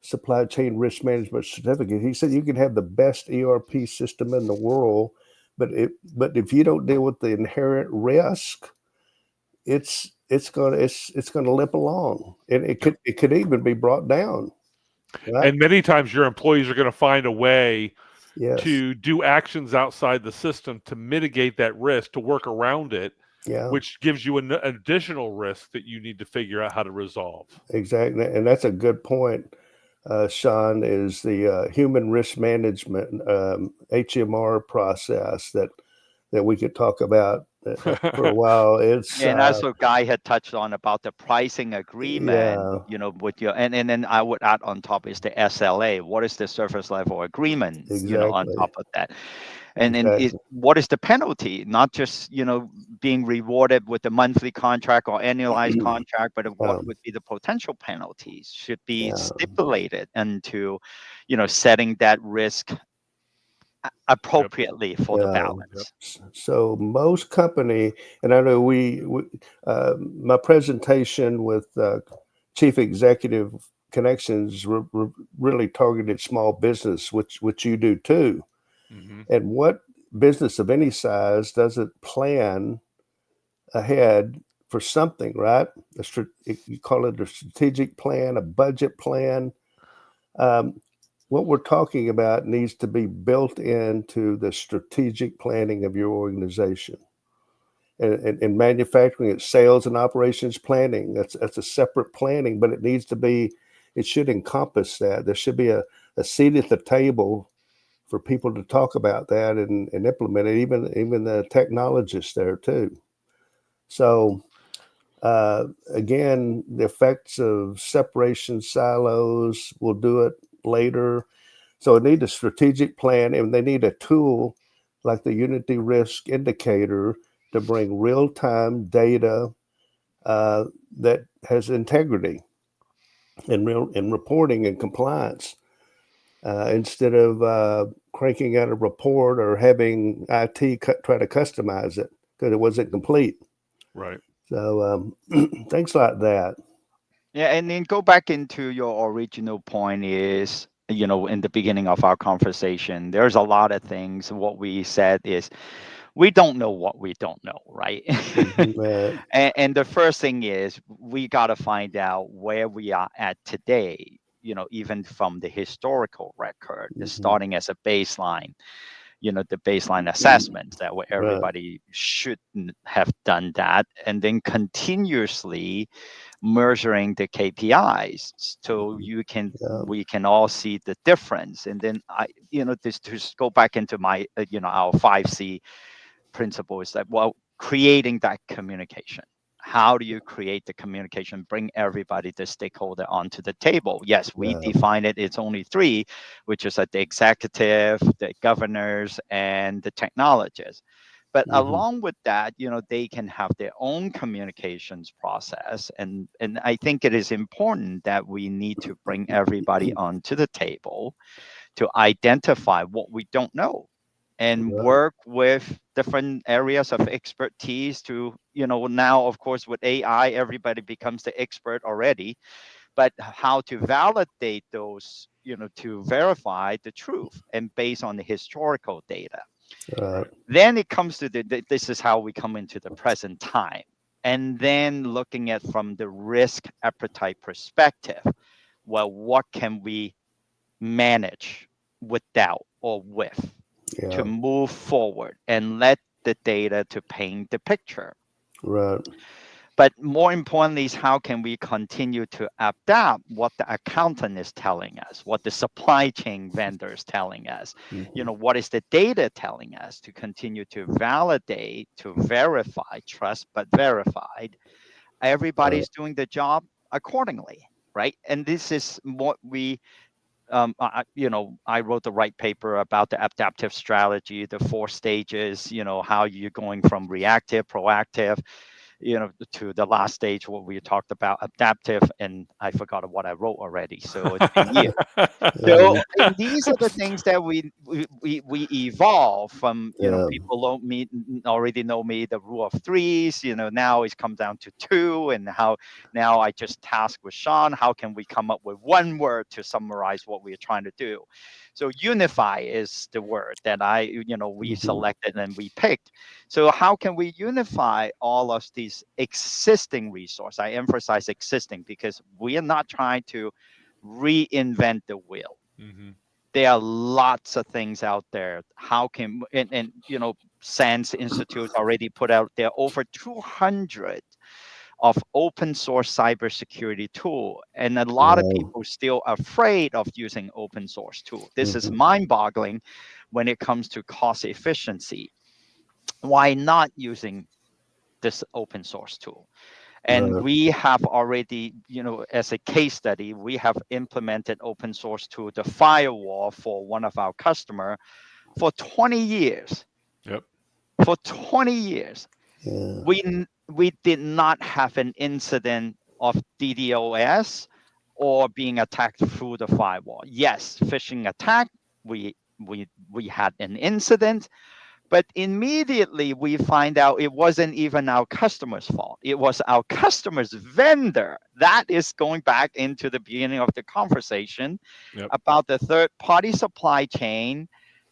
supply chain risk management certificates. He said you can have the best ERP system in the world, but if you don't deal with the inherent risk, it's gonna limp along, and it could even be brought down. Right?
And many times your employees are going to find a way
Yes.
to do actions outside the system to mitigate that risk, to work around it,
Yeah.
which gives you an additional risk that you need to figure out how to resolve.
Exactly, and that's a good point, Sean. Is the human risk management HMR process that we could talk about for a while. It's
And also Guy had touched on about the pricing agreement,
yeah,
with your, and then I would add on top is the SLA. What is the surface level agreement, on
exactly,
top of that? And then
exactly.
what is the penalty? Not just, being rewarded with a monthly contract or annualized contract, but what would be the potential penalties should be
Yeah,
stipulated into, setting that risk appropriately for the
yeah.
Yep.
balance.
So most company, and I know my presentation with Chief Executive Connections really targeted small business, which you do too.
Hmm.
And what business of any size doesn't plan ahead for something, right? You call it a strategic plan, a budget plan. Um, what we're talking about needs to be built into the strategic planning of your organization. And in manufacturing, it's sales and operations planning. That's a separate planning, but it should encompass that. There should be a seat at the table for people to talk about that and implement it, even the technologists there too. So again, the effects of separation silos, we'll do it later. So it need a strategic plan, and they need a tool like the Unity Risk Indicator to bring real-time data that has integrity and reporting and compliance instead of cranking out a report or having IT try to customize it because it wasn't complete.
Right.
So things like that.
Yeah, and then go back into your original point is, in the beginning of our conversation, there's a lot of things. What we said is we don't know what we don't know, right?
Right.
And the first thing is we got to find out where we are at today, even from the historical record,
Mhm.
starting as a baseline, the baseline assessments that where
Right.
everybody should have done that, and then continuously measuring the KPIs so
Yeah.
we can all see the difference. And then this to just go back into my our 5C principle is that, well, creating that communication. How do you create the communication, bring everybody, the stakeholder onto the table? Yes, we
Yeah.
define it, it's only three, which is the executive, the governors, and the technologists. But
Mhm.
along with that, they can have their own communications process. And I think it is important that we need to bring everybody onto the table to identify what we don't know and
Right.
work with different areas of expertise to, now, of course, with AI, everybody becomes the expert already, but how to validate those, to verify the truth and based on the historical data.
Right.
Then it comes to this is how we come into the present time. And then looking at from the risk appetite perspective, well, what can we manage without or with to
Yeah.
move forward and let the data to paint the picture.
Right.
But more importantly is how can we continue to adapt what the accountant is telling us, what the supply chain vendor is telling us,
Mhm.
what is the data telling us to continue to validate, to verify, trust but verified.
Right.
Everybody's doing the job accordingly, right? And this is what we I wrote the right paper about the adaptive strategy, the 4 stages, how you're going from reactive, proactive, to the last stage, what we talked about adaptive, and I forgot what I wrote already. So it's been years. So
Mhm.
and these are the things that we evolve from.
Yeah.
People don't already know me the rule of threes. Now it's come down to two, and how now I just task with Sean. How can we come up with one word to summarize what we're trying to do? So unify is the word that we
Mhm.
selected and we picked. So how can we unify all of these existing resources? I emphasize existing because we are not trying to reinvent the wheel.
Hmm.
There are lots of things out there. How can and SANS Institute already put out there over 200 of open source cybersecurity tool, and a lot of
Wow.
people still afraid of using open source tool. This is
Mhm.
mind-boggling when it comes to cost efficiency. why not using this open source tool? And
Right.
we have already, as a case study, we have implemented open source tool, the firewall, for one of our customer for 20 years.
Yep.
For 20 years,
Yeah.
we did not have an incident of DDoS or being attacked through the firewall. Yes, phishing attack, we had an incident, but immediately we find out it wasn't even our customer's fault. It was our customer's vendor. That is going back into the beginning of the conversation
Yep.
about the third-party supply chain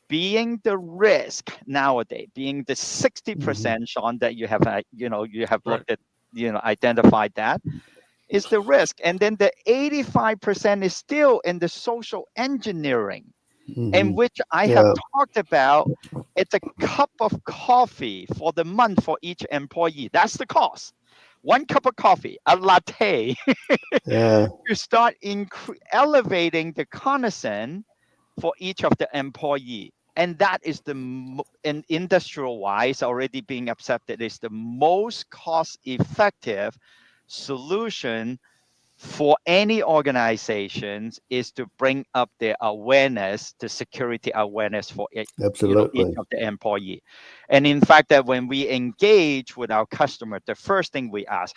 being the risk nowadays, being the 60%, Sean, that you have, looked at, identified that is the risk. And then the 85% is still in the social engineering, and which I have talked about. It's a cup of coffee for the month for each employee. That's the cost. One cup of coffee, a latte.
Yeah.
You start elevating the connaissance for each of the employee. And that is in industrial wise already being accepted is the most cost effective solution for any organizations is to bring up their awareness, the security awareness for each
Absolutely.
of the employee. And in fact, that when we engage with our customer, the first thing we ask,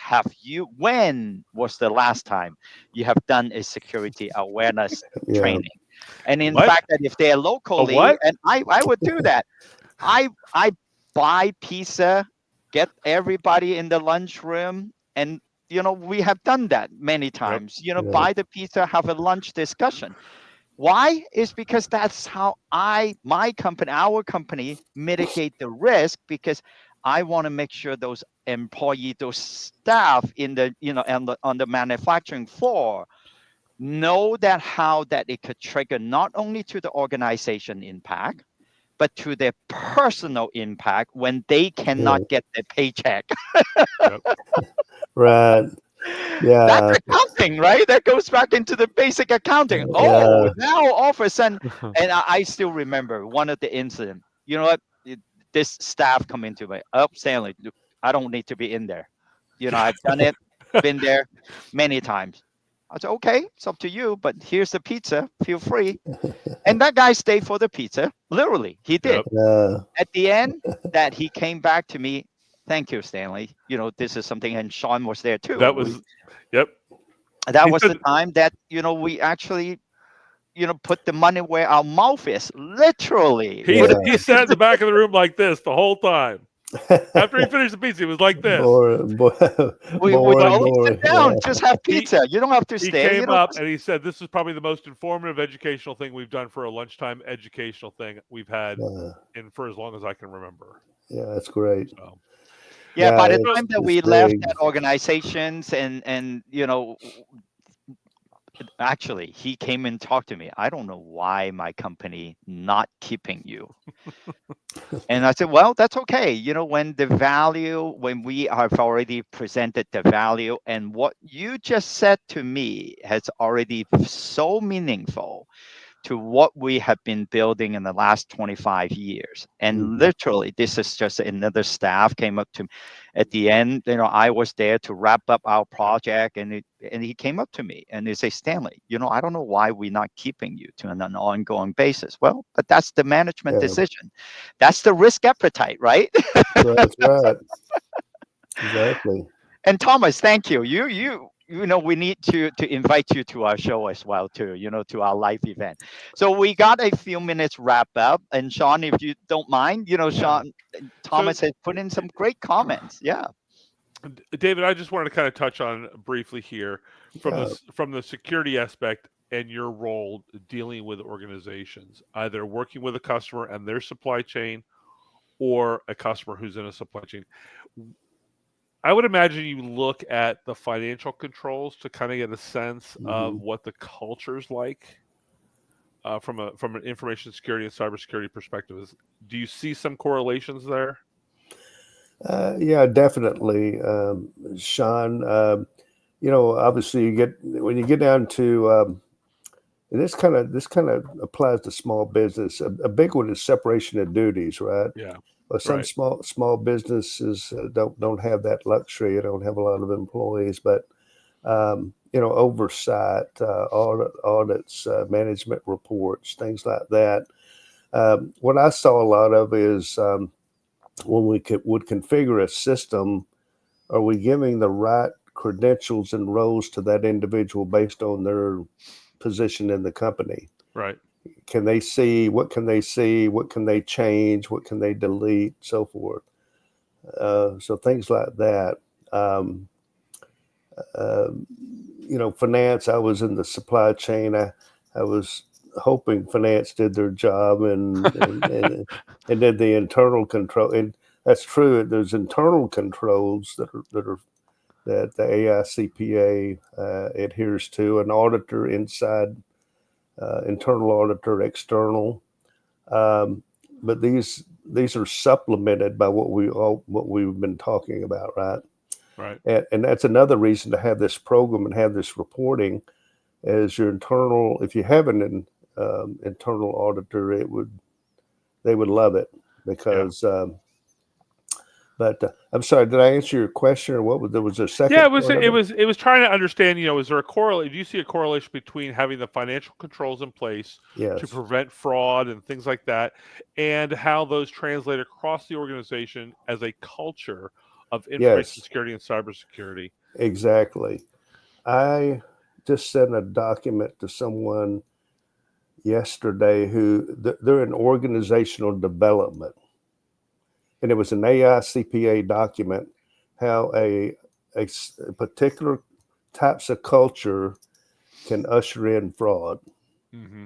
when was the last time you have done a security awareness
Yeah.
training? And in
What?
fact, that if they're locally,
what?
and I would do that. I buy pizza, get everybody in the lunchroom, and we have done that many times.
Yeah.
Buy the pizza, have a lunch discussion. Why? Is because that's how my company, our company, mitigate the risk, because I want to make sure those employees, those staff in the on the manufacturing floor know that how that it could trigger not only to the organization impact, but to their personal impact when they cannot get their paycheck.
Yep.
Right. Yeah.
That's accounting, right? That goes back into the basic accounting. Oh,
Yeah.
now all of a sudden, and I still remember one of the incident. You know what? This staff come into me. Oh, Stanley, look, I don't need to be in there. I've done it, been there many times. I said, okay, it's up to you, but here's the pizza. Feel free. And that guy stayed for the pizza. Literally, he did.
Yep.
Yeah.
At the end, that he came back to me. Thank you, Stanley. This is something, and Sean was there too.
That was, yep.
That
He
was
said-
the time that we actually put the money where our mouth is, literally.
He sat in the back of the room like this the whole time. After he finished the pizza, he was like this.
Boring,
We told him, sit down, just have pizza. You don't have to
He
stay.
came up and he said, "This is probably the most informative educational thing we've done for a lunchtime educational thing we've had in for as long as I can remember."
Yeah, that's great.
So,
yeah, by the
it's-
time that
it's
we left
big.
that organizations and actually he came and talked to me. I don't know why my company not keeping you. And I said, well, that's okay. When we have already presented the value, and what you just said to me has already so meaningful to what we have been building in the last 25 years. And literally, this is just another staff came up to me at the end. I was there to wrap up our project, and he came up to me and he said, Stanley, I don't know why we're not keeping you to an ongoing basis. Well, but that's the management decision. That's the risk appetite, right?
That's right. Exactly.
And Thomas, thank you. We need to invite you to our show as well too, to our live event. So we got a few minutes wrap up, and Sean, if you don't mind, Sean, Thomas has put in some great comments. Yeah.
David, I just wanted to kind of touch on briefly here from the security aspect and your role dealing with organizations, either working with a customer and their supply chain or a customer who's in a supply chain. I would imagine you look at the financial controls to kind of get a sense of what the culture's like from an information security and cybersecurity perspective. Do you see some correlations there?
Yeah, definitely, Sean. Obviously, when you get down to this kind of applies to small business. A big one is separation of duties, right?
Yeah.
Well, some
Right.
small businesses don't have that luxury. You don't have a lot of employees, but oversight, audits, management reports, things like that. What I saw a lot of is when we would configure a system, are we giving the right credentials and roles to that individual based on their position in the company?
Right.
Can they see? What can they see? What can they change? What can they delete? So forth. So things like that. Um, uh, finance. I was in the supply chain. I was hoping finance did their job and did the internal control. And that's true. There's internal controls that the AICPA adheres to. An auditor inside, internal auditor, external. But these are supplemented by what we've been talking about, right?
Right.
And that's another reason to have this program and have this reporting as your internal. If you have an internal auditor, they would love it because. But I'm sorry, did I answer your question, or what was there was a second?
Yeah,
part of
it was trying to understand, is there a correlation? Do you see a correlation between having the financial controls in place to
Yes.
prevent fraud and things like that, and how those translate across the organization as a culture of information
Yes.
security and cybersecurity?
Exactly. I just sent a document to someone yesterday who they're in organizational development, and it was an AICPA document how a particular types of culture can usher in fraud.
Mm-hmm.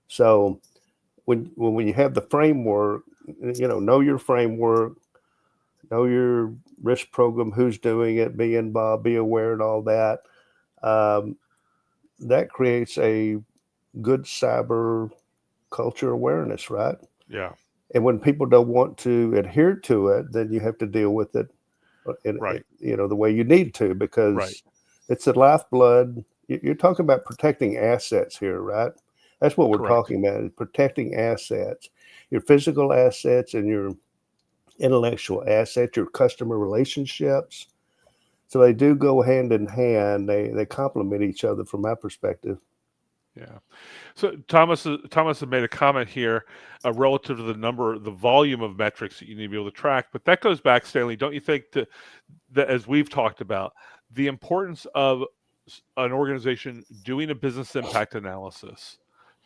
So when you have the framework, know your framework, know your risk program, who's doing it, be involved, be aware, and all that. Um, that creates a good cyber culture awareness, right?
Yeah.
And when people don't want to adhere to it, then you have to deal with it in
Right.
the way you need to,
Right.
because it's the lifeblood. You're talking about protecting assets here, right? That's what we're
Correct.
talking about, is protecting assets, your physical assets and your intellectual assets, your customer relationships. So they do go hand in hand. They complement each other from my perspective.
Yeah. So Thomas has made a comment here relative to the volume of metrics that you need to be able to track. But that goes back, Stanley, don't you think, that as we've talked about, the importance of an organization doing a business impact analysis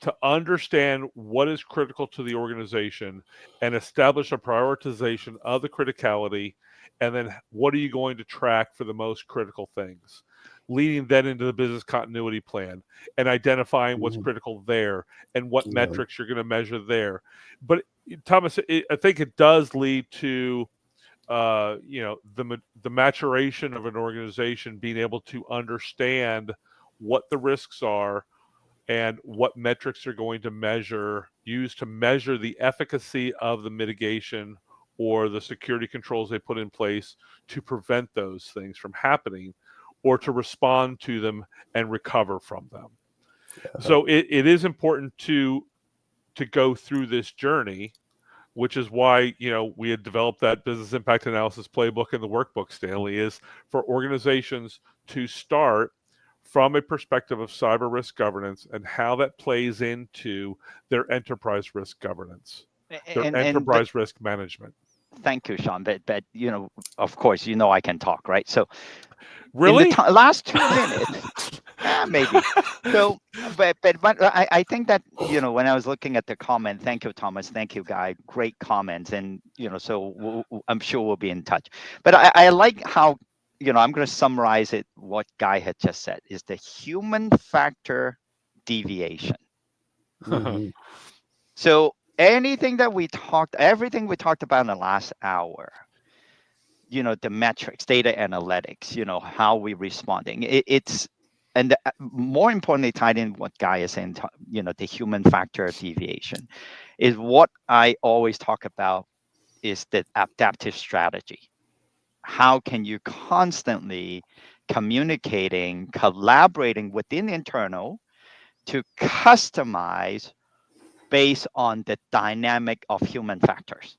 to understand what is critical to the organization and establish a prioritization of the criticality, and then what are you going to track for the most critical things, leading then into the business continuity plan and identifying what's
Mhm.
critical there and what
Yeah.
metrics you're going to measure there. But Thomas, I think it does lead to the maturation of an organization being able to understand what the risks are and what metrics are going to use to measure the efficacy of the mitigation or the security controls they put in place to prevent those things from happening or to respond to them and recover from them. So it is important to go through this journey, which is why we had developed that business impact analysis playbook in the workbook, Stanley, is for organizations to start from a perspective of cyber risk governance and how that plays into their enterprise risk governance, their
But
enterprise risk management.
thank you, Sean. But of course, I can talk, right? So in the
Really?
last 2 minutes, maybe. So, but I think that when I was looking at the comment, thank you, Thomas, thank you, Guy, great comments, and so I'm sure we'll be in touch. But I like how I'm going to summarize it. What Guy had just said is the human factor deviation.
Mhm.
So everything we talked about in the last hour, the metrics, data analytics, how we responding. And more importantly, tied in what Guy is saying, the human factor deviation is what I always talk about is the adaptive strategy. How can you constantly communicating, collaborating within internal to customize based on the dynamic of human factors?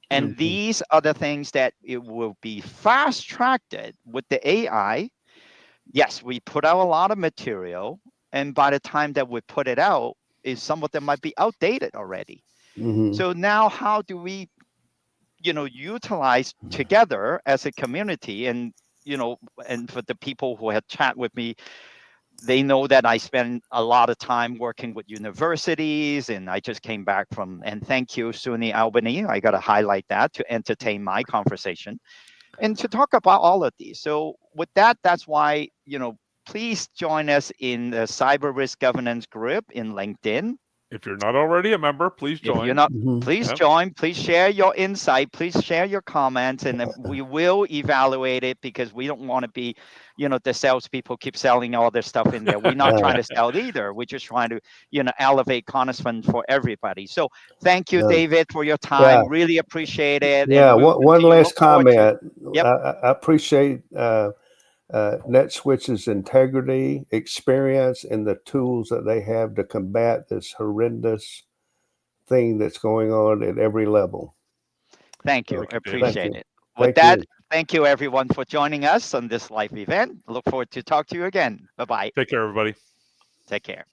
And
Mhm.
these are the things that it will be fast tracked with the AI. Yes, we put out a lot of material, and by the time that we put it out, some of them might be outdated already.
Mhm.
So now, how do we, utilize together as a community? And and for the people who have chat with me, they know that I spend a lot of time working with universities, and I just came back from, and thank you, SUNY Albany. I got to highlight that to entertain my conversation and to talk about all of these. So with that, that's why, please join us in the cyber risk governance group in LinkedIn.
If you're not already a member, please
If you're
join.
not,
Mhm.
please
Yep.
join, please share your insight, please share your comments, and then we will evaluate it, because we don't want to be, the salespeople keep selling all this stuff in there. We're not
Yeah.
trying to sell either. We're just trying to, elevate Congressman for everybody. So thank you,
Yeah.
David, for your
Yeah.
time. Really appreciate it.
Yeah.
And we'll
One
continue.
last
Look forward to.
comment.
Yep.
I appreciate NetSwitch's integrity, experience, and the tools that they have to combat this horrendous thing that's going on at every level.
Thank you.
Thank you, David.
Thank
Appreciate
you.
it. With
Thank
that,
you.
thank you everyone for joining us on this live event. Look forward to talk to you again. Bye-bye.
Take care, everybody.
Take care.